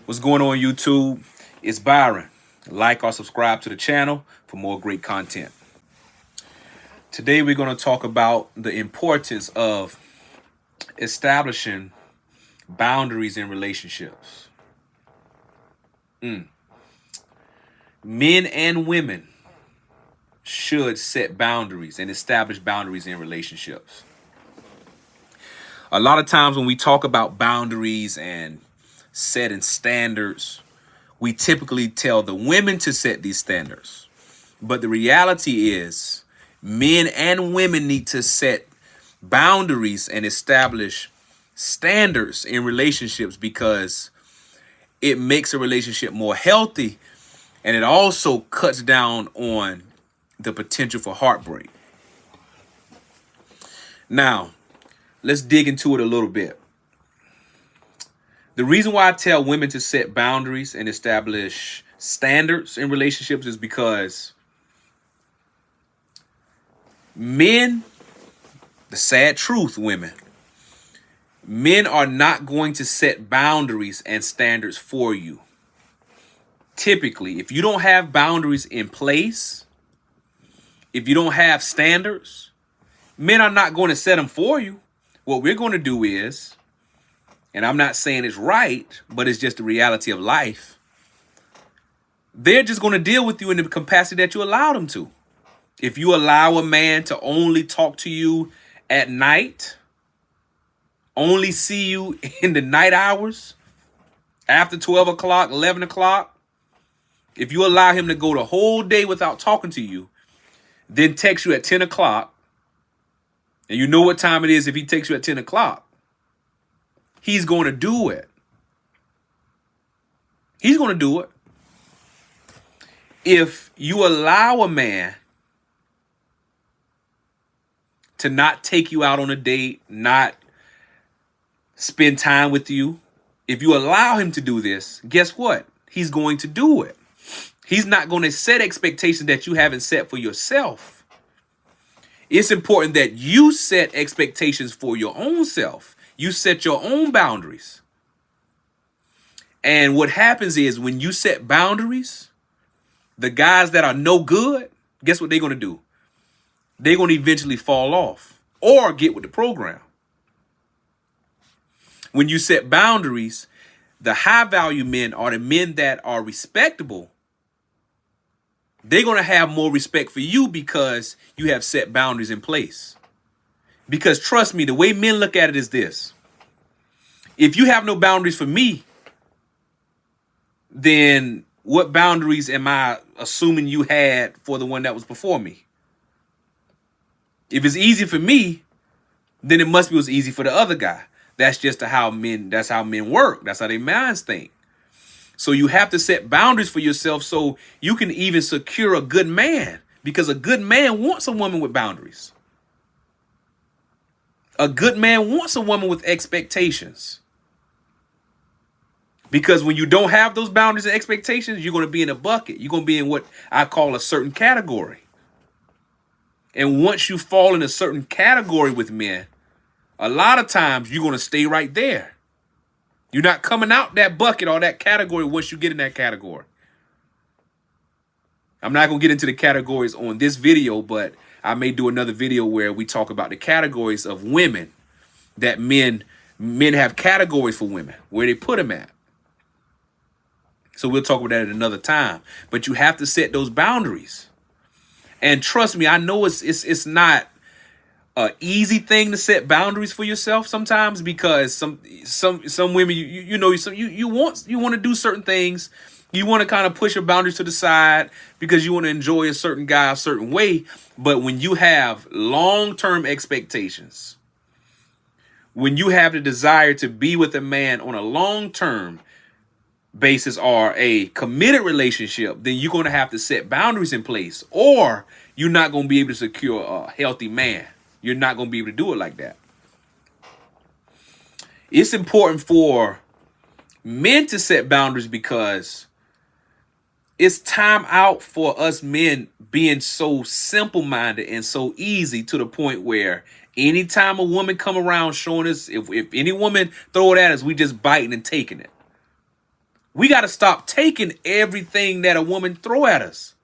What's going on, YouTube? It's Byron. Like or subscribe to the channel for more great content. Today, we're going to talk about the importance of establishing boundaries in relationships. Men and women should set boundaries and establish boundaries in relationships. A lot of times when we talk about boundaries and setting standards, we typically tell the women to set these standards. But the reality is men and women need to set boundaries and establish standards in relationships because it makes a relationship more healthy, and it also cuts down on the potential for heartbreak. Now, let's dig into it a little bit. The reason why I tell women to set boundaries and establish standards in relationships is because men, the sad truth, men are not going to set boundaries and standards for you. Typically, if you don't have boundaries in place, if you don't have standards, men are not going to set them for you. What we're going to do is, and I'm not saying it's right, but it's just the reality of life, they're just going to deal with you in the capacity that you allow them to. If you allow a man to only talk to you at night, only see you in the night hours, after 12 o'clock, 11 o'clock, if you allow him to go the whole day without talking to you, then text you at 10 o'clock, and you know what time it is if he takes you at 10 o'clock, he's going to do it. He's going to do it. If you allow a man to not take you out on a date, not spend time with you, if you allow him to do this, guess what? He's going to do it. He's not going to set expectations that you haven't set for yourself. It's important that you set expectations for your own self. You set your own boundaries. And what happens is when you set boundaries, the guys that are no good, guess what they're going to do? They're going to eventually fall off or get with the program. When you set boundaries, the high value men are the men that are respectable. They're going to have more respect for you because you have set boundaries in place. Because trust me, the way men look at it is this. If you have no boundaries for me, then what boundaries am I assuming you had for the one that was before me? If it's easy for me, then it must be was easy for the other guy. That's just how men work. That's how their minds think. So you have to set boundaries for yourself so you can even secure a good man, because a good man wants a woman with boundaries. A good man wants a woman with expectations. Because when you don't have those boundaries and expectations, you're going to be in a bucket. You're going to be in what I call a certain category. And once you fall in a certain category with men, a lot of times you're going to stay right there. You're not coming out that bucket or that category once you get in that category. I'm not going to get into the categories on this video, but I may do another video where we talk about the categories of women that men have categories for women, where they put them at. So we'll talk about that at another time. But you have to set those boundaries. And trust me, I know it's not an easy thing to set boundaries for yourself sometimes, because some women you want to do certain things. You want to kind of push your boundaries to the side because you want to enjoy a certain guy a certain way. But when you have long-term expectations, when you have the desire to be with a man on a long-term basis or a committed relationship, then you're going to have to set boundaries in place, or you're not going to be able to secure a healthy man. You're not going to be able to do it like that. It's important for men to set boundaries because it's time out for us men being so simple-minded and so easy, to the point where anytime a woman come around showing us, if any woman throw it at us, we just biting and taking it. We got to stop taking everything that a woman throw at us.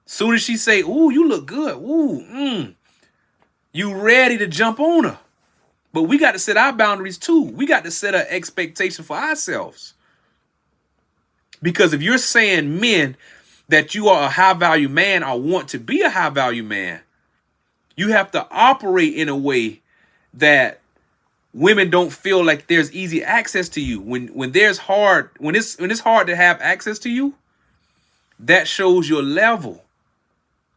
Soon as she say, "Ooh, you look good," "Ooh, you ready to jump on her. But we got to set our boundaries too. We got to set an expectation for ourselves. Because if you're saying, men, that you are a high value man or want to be a high value man, you have to operate in a way that women don't feel like there's easy access to you. When it's hard to have access to you, that shows your level.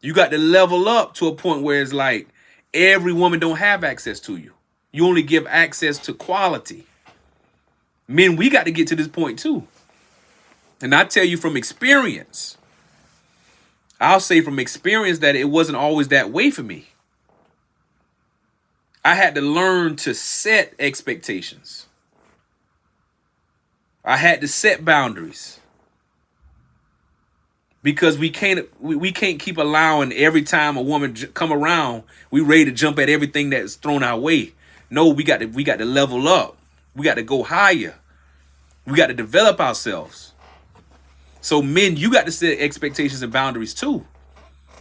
You got to level up to a point where it's like every woman don't have access to you. You only give access to quality. Men, we got to get to this point too. And I tell you from experience, I'll say from experience that it wasn't always that way for me. I had to learn to set expectations. I had to set boundaries. Because we can't keep allowing every time a woman come around, we ready to jump at everything that's thrown our way. No, we got to level up. We got to go higher. We got to develop ourselves. So men, you got to set expectations and boundaries too.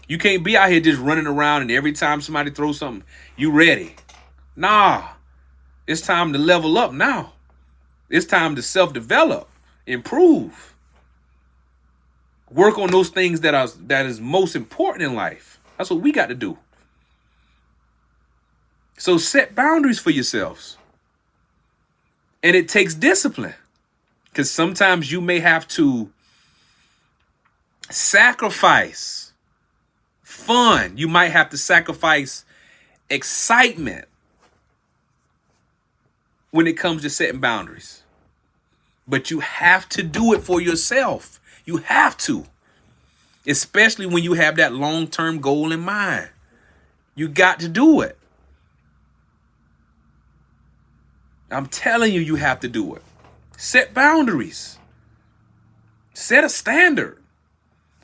You can't be out here just running around and every time somebody throws something, you ready. Nah, it's time to level up now. It's time to self-develop, improve. Work on those things that is most important in life. That's what we got to do. So set boundaries for yourselves. And it takes discipline. Because sometimes you may have to sacrifice fun. You might have to sacrifice excitement when it comes to setting boundaries. But you have to do it for yourself. You have to. Especially when you have that long-term goal in mind. You got to do it. I'm telling you, you have to do it. Set boundaries. Set a standard.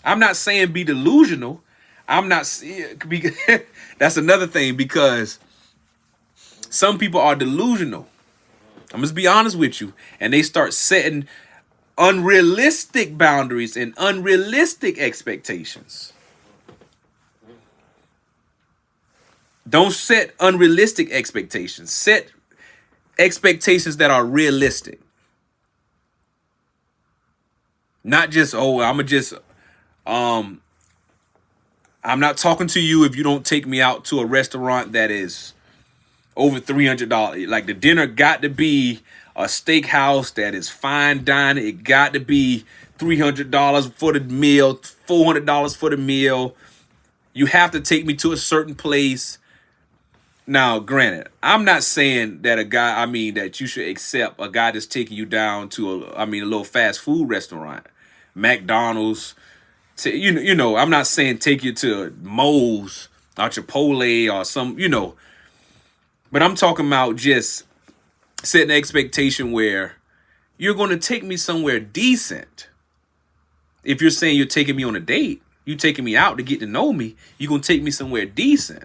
I'm not saying be delusional. I'm not. That's another thing, because some people are delusional. I'm just be honest with you. And they start setting unrealistic boundaries and unrealistic expectations. Don't set unrealistic expectations. Set expectations that are realistic. Not just, I'm not talking to you if you don't take me out to a restaurant that is over $300. Like, the dinner got to be a steakhouse that is fine dining. It got to be $300 for the meal, $400 for the meal. You have to take me to a certain place. Now, granted, I'm not saying that that you should accept a guy that's taking you down to a little fast food restaurant, McDonald's. I'm not saying take you to Moe's or Chipotle or some, but I'm talking about just setting an expectation where you're going to take me somewhere decent. If you're saying you're taking me on a date, you're taking me out to get to know me, you're going to take me somewhere decent.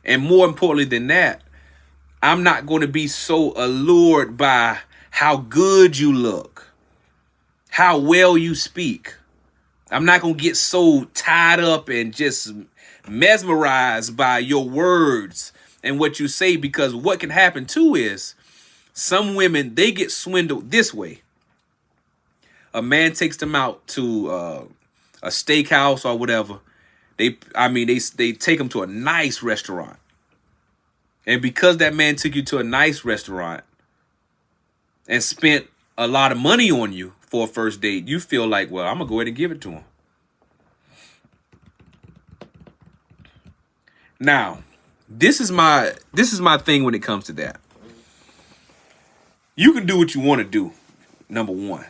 And more importantly than that, I'm not going to be so allured by how good you look, how well you speak. I'm not going to get so tied up and just mesmerized by your words and what you say, because what can happen too is some women, they get swindled this way. A man takes them out to a steakhouse or whatever. They take them to a nice restaurant. And because that man took you to a nice restaurant and spent a lot of money on you for a first date, you feel like, well, I'm going to go ahead and give it to him. Now, this is my thing when it comes to that. You can do what you want to do, number one.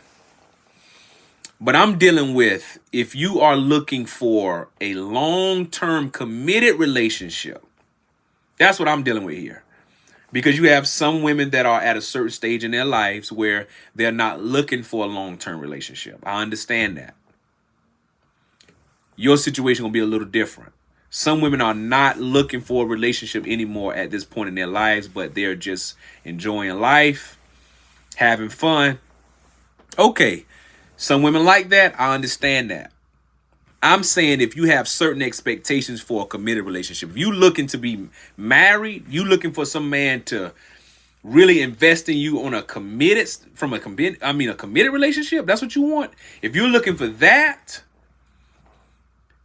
But I'm dealing with, if you are looking for a long-term committed relationship, that's what I'm dealing with here. Because you have some women that are at a certain stage in their lives where they're not looking for a long-term relationship. I understand that. Your situation will be a little different. Some women are not looking for a relationship anymore at this point in their lives, but they're just enjoying life, having fun. Okay, some women like that. I understand that. I'm saying if you have certain expectations for a committed relationship, if you looking to be married, you looking for some man to really invest in you on a committed, a committed relationship. That's what you want. If you're looking for that,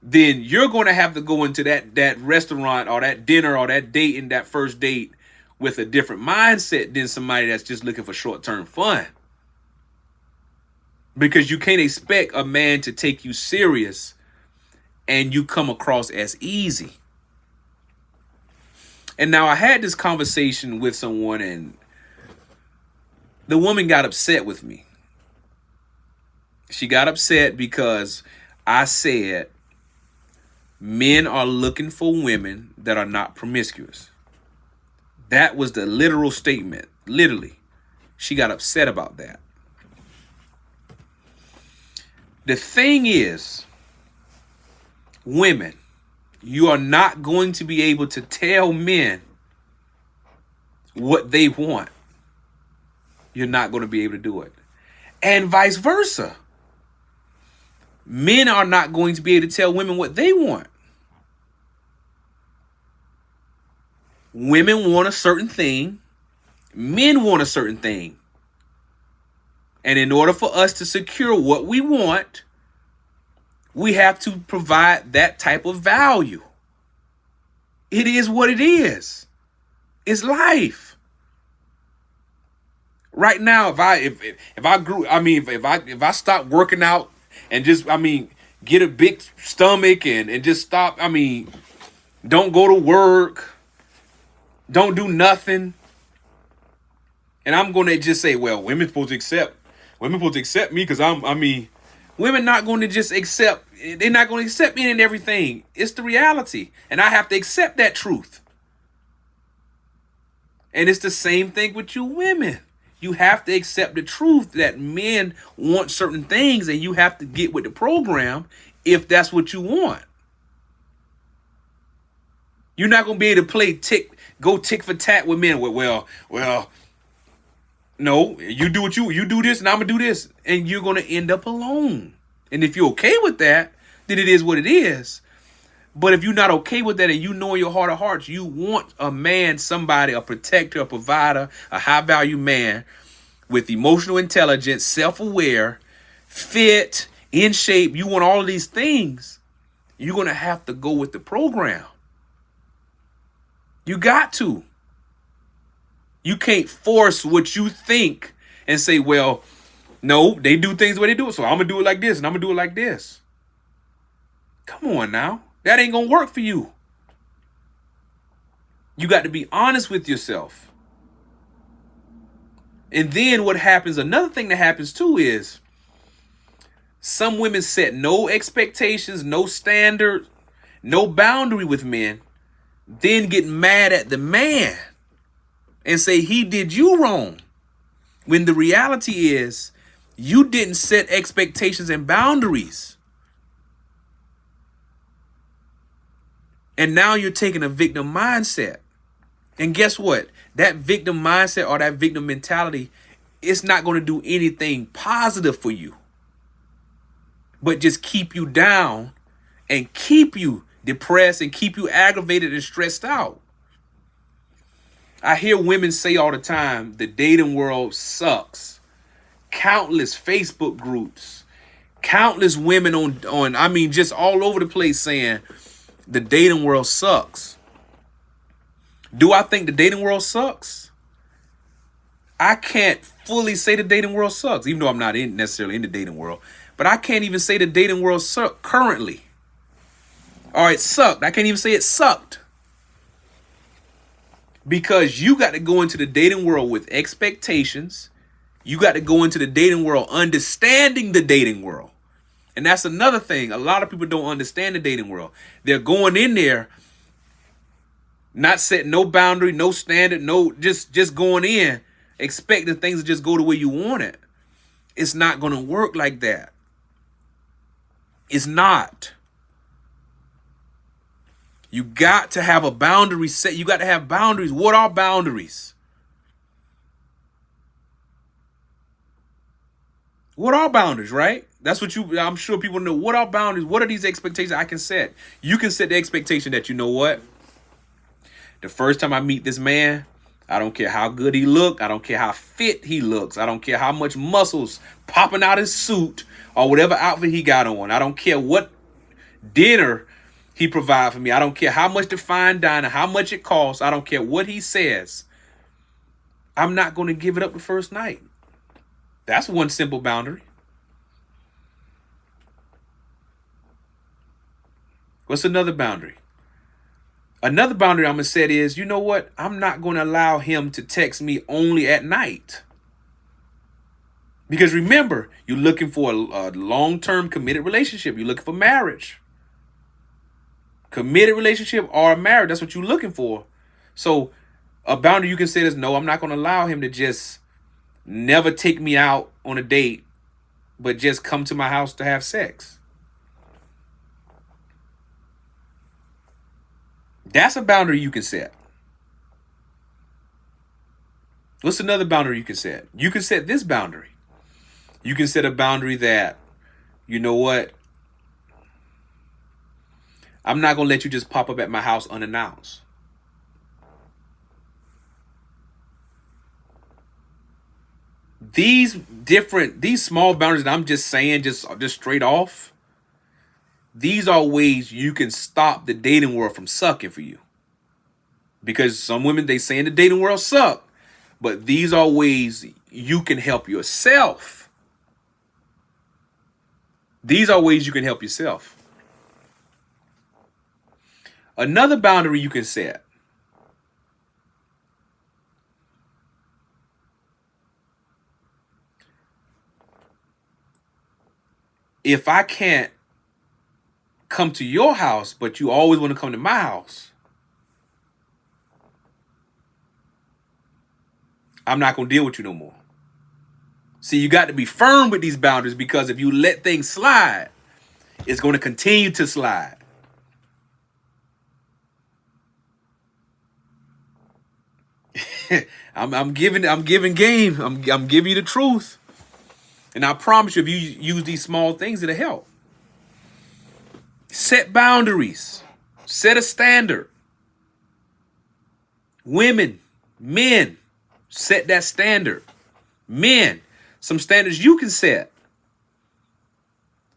then you're going to have to go into that restaurant or that dinner or that date in that first date with a different mindset than somebody that's just looking for short-term fun. Because you can't expect a man to take you serious and you come across as easy. And now I had this conversation with someone and the woman got upset with me. She got upset because I said men are looking for women that are not promiscuous. That was the literal statement. Literally. She got upset about that. The thing is, women, you are not going to be able to tell men what they want. You're not going to be able to do it. And vice versa. Men are not going to be able to tell women what they want. Women want a certain thing. Men want a certain thing. And in order for us to secure what we want, we have to provide that type of value. It is what it is. It's life. Right now, if I stop working out and just get a big stomach and just stop, don't go to work, don't do nothing, and I'm gonna just say, well, women supposed to accept me because women not going to just accept. They're not going to accept me and everything. It's the reality, and I have to accept that truth. And it's the same thing with you women. You have to accept the truth that men want certain things, and you have to get with the program if that's what you want. You're not going to be able to go tick for tat with men. Well, no, you do what you do this, and I'm gonna do this, and you're gonna end up alone. And if you're okay with that, then it is what it is. But if you're not okay with that, and you know in your heart of hearts you want a man, somebody, a protector, a provider, a high value man with emotional intelligence, self-aware, fit, in shape, you want all of these things, you're gonna have to go with the program. You got to. You can't force what you think and say, well, no, they do things the way they do it, so I'm going to do it like this and I'm going to do it like this. Come on now. That ain't going to work for you. You got to be honest with yourself. And then what happens, another thing that happens too is some women set no expectations, no standard, no boundary with men, then get mad at the man and say he did you wrong, when the reality is you didn't set expectations and boundaries. And now you're taking a victim mindset. And guess what? That victim mindset or that victim mentality, it's not going to do anything positive for you, but just keep you down and keep you depressed and keep you aggravated and stressed out. I hear women say all the time, the dating world sucks. Countless Facebook groups, countless women on just all over the place saying the dating world sucks. Do I think the dating world sucks? I can't fully say the dating world sucks, even though I'm not necessarily in the dating world. But I can't even say the dating world sucks currently. Or it sucked. I can't even say it sucked. Because you got to go into the dating world with expectations. You got to go into the dating world understanding the dating world. And that's another thing. A lot of people don't understand the dating world. They're going in there, not setting no boundary, no standard, just going in, expecting things to just go the way you want it. It's not going to work like that. It's not. You got to have a boundary set. You got to have boundaries. What are boundaries? What are boundaries, right? That's what I'm sure people know. What are boundaries? What are these expectations I can set? You can set the expectation that, you know what? The first time I meet this man, I don't care how good he look. I don't care how fit he looks. I don't care how much muscles popping out his suit or whatever outfit he got on. I don't care what dinner he provide for me. I don't care how much the fine dining, how much it costs. I don't care what he says. I'm not going to give it up the first night. That's one simple boundary. What's another boundary? Another boundary I'm going to set is, you know what? I'm not going to allow him to text me only at night. Because remember, you're looking for a long-term committed relationship. You're looking for marriage. Committed relationship or marriage, that's what you're looking for. So a boundary you can set is, no, I'm not going to allow him to just never take me out on a date, but just come to my house to have sex. That's a boundary you can set. What's another boundary you can set? You can set this boundary. You can set a boundary that, you know what? I'm not going to let you just pop up at my house unannounced. These small boundaries that I'm just saying, just straight off, these are ways you can stop the dating world from sucking for you. Because some women, they say in the dating world suck, but these are ways you can help yourself. These are ways you can help yourself. Another boundary you can set. If I can't come to your house, but you always want to come to my house, I'm not going to deal with you no more. See, you got to be firm with these boundaries, because if you let things slide, it's going to continue to slide. I'm giving game. I'm giving you the truth. And I promise you, if you use these small things, it'll help. Set boundaries. Set a standard. Women, men, set that standard. Men, some standards you can set.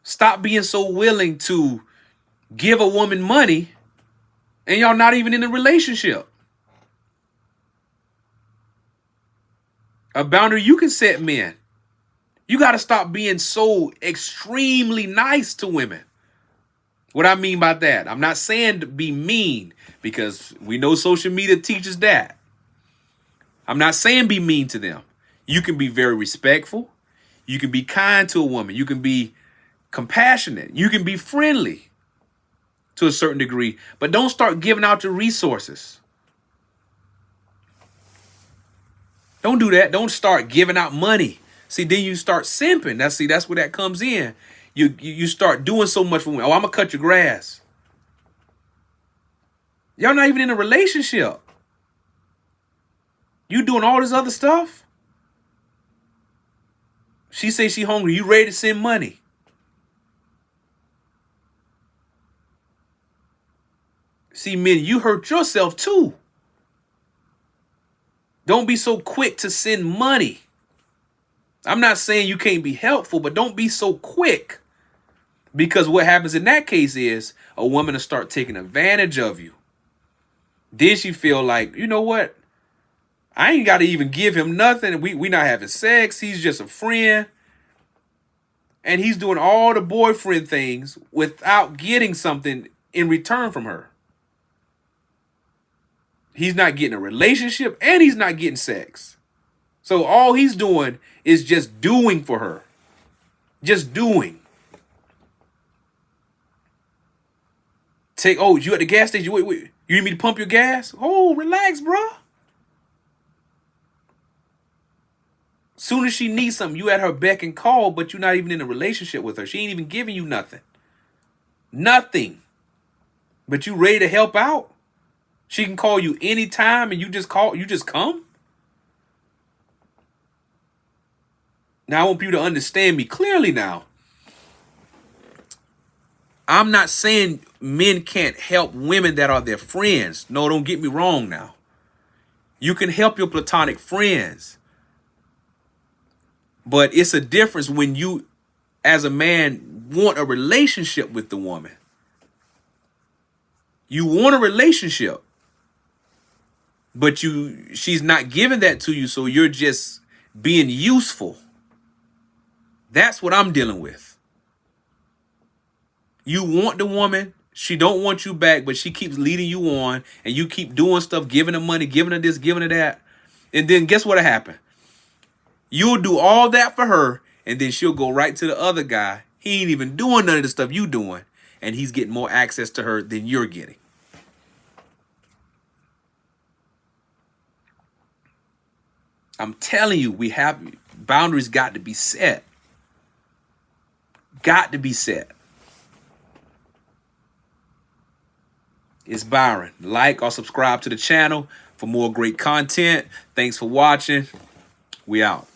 Stop being so willing to give a woman money and y'all not even in a relationship. A boundary you can set, men. You got to stop being so extremely nice to women. What I mean by that, I'm not saying to be mean, because we know social media teaches that. I'm not saying be mean to them. You can be very respectful. You can be kind to a woman. You can be compassionate. You can be friendly to a certain degree, but don't start giving out your resources. Don't do that. Don't start giving out money. See, then you start simping. That's where that comes in. You start doing so much for women. Oh, I'm gonna cut your grass. Y'all not even in a relationship. You doing all this other stuff. She say she hungry. You ready to send money. See, men, you hurt yourself too. Don't be so quick to send money. I'm not saying you can't be helpful, but don't be so quick. Because what happens in that case is a woman will start taking advantage of you. Then she feel like, you know what? I ain't got to even give him nothing. We not having sex. He's just a friend. And he's doing all the boyfriend things without getting something in return from her. He's not getting a relationship and he's not getting sex. So all he's doing is just doing for her. Just doing. You at the gas station? Wait. You need me to pump your gas? Oh, relax, bro. Soon as she needs something, you at her beck and call, but you're not even in a relationship with her. She ain't even giving you nothing. Nothing. But you ready to help out? She can call you anytime and you just come? Now, I want people to understand me clearly now. I'm not saying men can't help women that are their friends. No, don't get me wrong now. You can help your platonic friends. But it's a difference when you, as a man, want a relationship with the woman. You want a relationship. But she's not giving that to you, so you're just being useful. That's what I'm dealing with. You want the woman, she don't want you back, but she keeps leading you on, and you keep doing stuff, giving her money, giving her this, giving her that. And then guess what'll happen? You'll do all that for her, and then she'll go right to the other guy. He ain't even doing none of the stuff you doing, and he's getting more access to her than you're getting. I'm telling you, we have boundaries got to be set. Got to be set. It's Byron. Like or subscribe to the channel for more great content. Thanks for watching. We out.